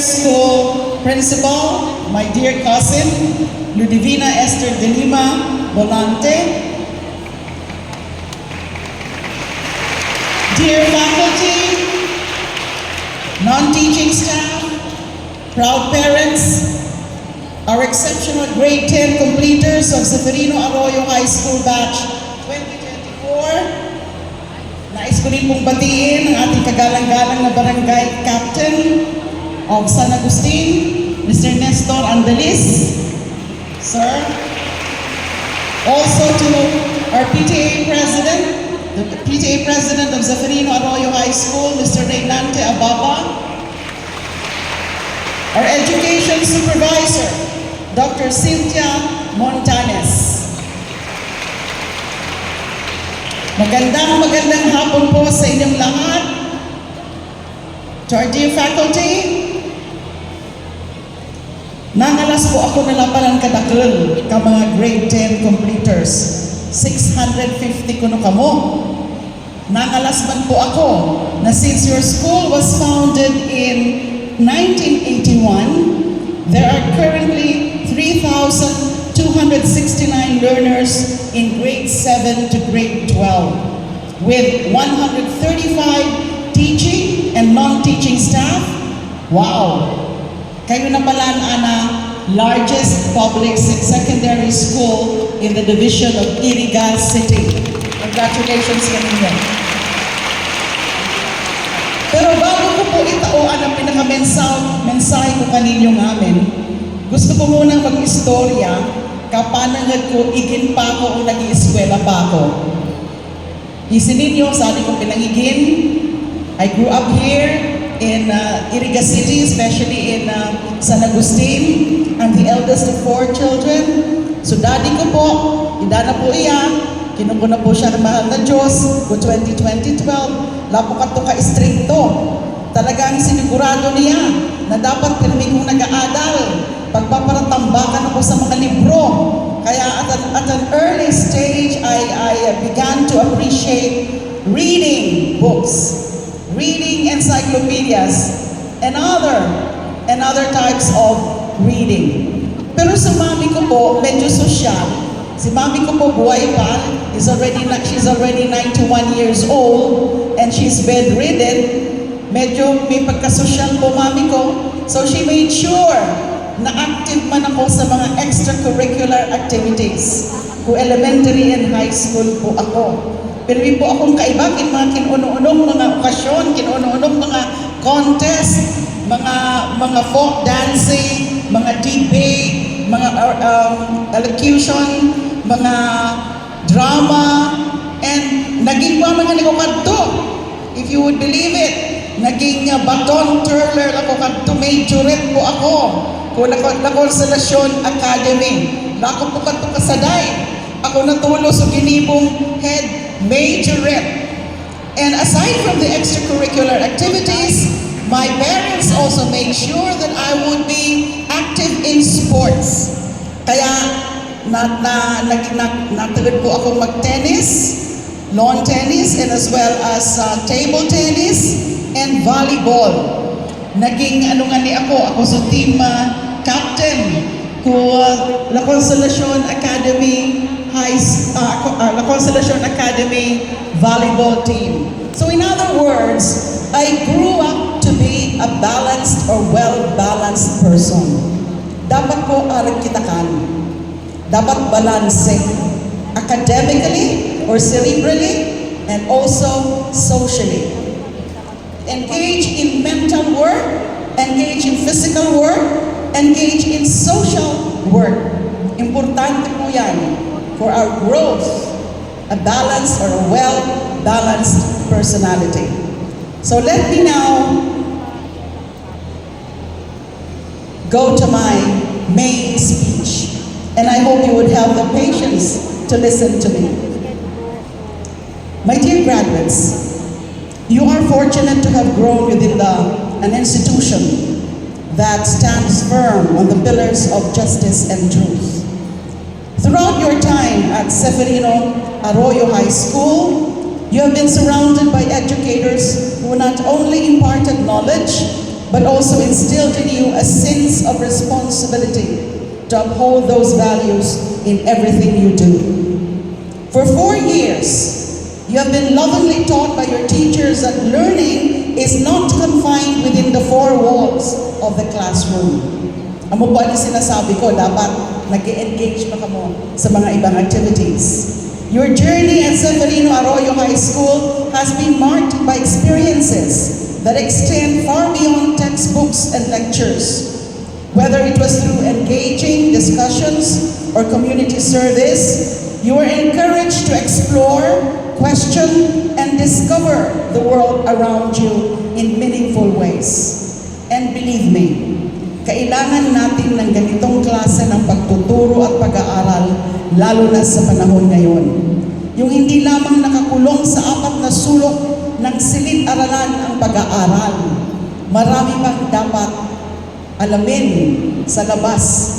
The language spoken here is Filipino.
School Principal, my dear cousin, Ludivina Esther de Lima Volante. Dear faculty, non-teaching staff, proud parents, our exceptional grade 10 completers of Severino Arroyo High School Batch 2024. Nais ko rin pong batiin ang ating kagalang-galang na barangay captain of San Agustin, Mr. Nestor Andalis, sir. Also to our PTA president, the PTA president of Severino Arroyo High School, Mr. Reynante Ababa. Our education supervisor, Dr. Cynthia Montanes. Magandang hapon po sa inyong lahat. To our dear faculty, nangalas po ako na lapanan kadakil ka mga grade 10 completers. 650 kuno kamo. Nangalas man po ako na since your school was founded in 1981, there are currently 3,269 learners in grade 7 to grade 12, with 135 teaching and non-teaching staff. Wow! Kayo na pala ang largest public secondary school in the division of Iriga City. Congratulations kanina. Pero bago ko po itauan ang pinaka-mensahe ko kaninyong amin, gusto ko munang mag-istorya kapanangad ko igin pa ako o nag-ieskwela pa ako. Isin ninyo, sa ating kong pinangigin, I grew up here in Iriga City, especially in San Agustin. I'm the eldest of 4 children. So daddy ko po, idana po iya, kinupo na po siya ng mahal na Diyos ko 2012. Lapo ka to ka-stricto. Talagang sinigurado niya na dapat pirmi kong nag-aadal. Pagpaparatambakan ako sa mga libro. Kaya at an early stage, I began to appreciate reading books, reading encyclopedias, and other types of reading. Pero sa mami ko po, medyo sosyal. Si mami ko po buhay pa, she's already 91 years old, and she's bedridden. Medyo may pagkasosyal po mami ko. So she made sure na active man ako sa mga extracurricular activities. Kung elementary and high school po ako. Pero po akong kaibagin mga kinuunong mga okasyon, kinuunong mga contest, mga folk dancing, mga debate, mga elocution, mga drama, and naging mga nagkukadto. If you would believe it, naging baton twirler ako kadto, majorette po ako. Kung na Constellation Academy, lako po kadto kasaday. Ako natulo sa ginibong head majorette. And aside from the extracurricular activities, my parents also made sure that I would be active in sports. Kaya natagad po akong mag-tennis, lawn tennis, and as well as table tennis and volleyball. Naging ako sa team captain ko La Constellation Academy La Constellation Academy volleyball team. So in other words, I grew up to be a balanced or well-balanced person. Dapat ko arang kitakan. Dapat balanse. Academically or cerebrally and also socially. Engage in mental work, engage in physical work, engage in social work. Importante po yan for our growth, a balanced or a well-balanced personality. So let me now go to my main speech, and I hope you would have the patience to listen to me. My dear graduates, you are fortunate to have grown within an institution that stands firm on the pillars of justice and truth. Throughout your time at Severino Arroyo High School, you have been surrounded by educators who not only imparted knowledge, but also instilled in you feelings of responsibility to uphold those values in everything you do. For 4 years, you have been lovingly taught by your teachers that learning is not confined within the four walls of the classroom. Amo po ang sinasabi ko, dapat nag-engage pa kamo sa mga ibang activities. Your journey at Severino Arroyo High School has been marked by experiences that extend far beyond textbooks and lectures. Whether it was through engaging discussions or community service, you were encouraged to explore, question, and discover the world around you in meaningful ways. And believe me, kailangan natin ng ganitong klase ng pagtuturo at pag-aaral, lalo na sa panahon ngayon. Yung hindi lamang nakakulong sa 4 na sulok ng silid-aralan ang pag-aaral. Marami pang dapat alamin sa labas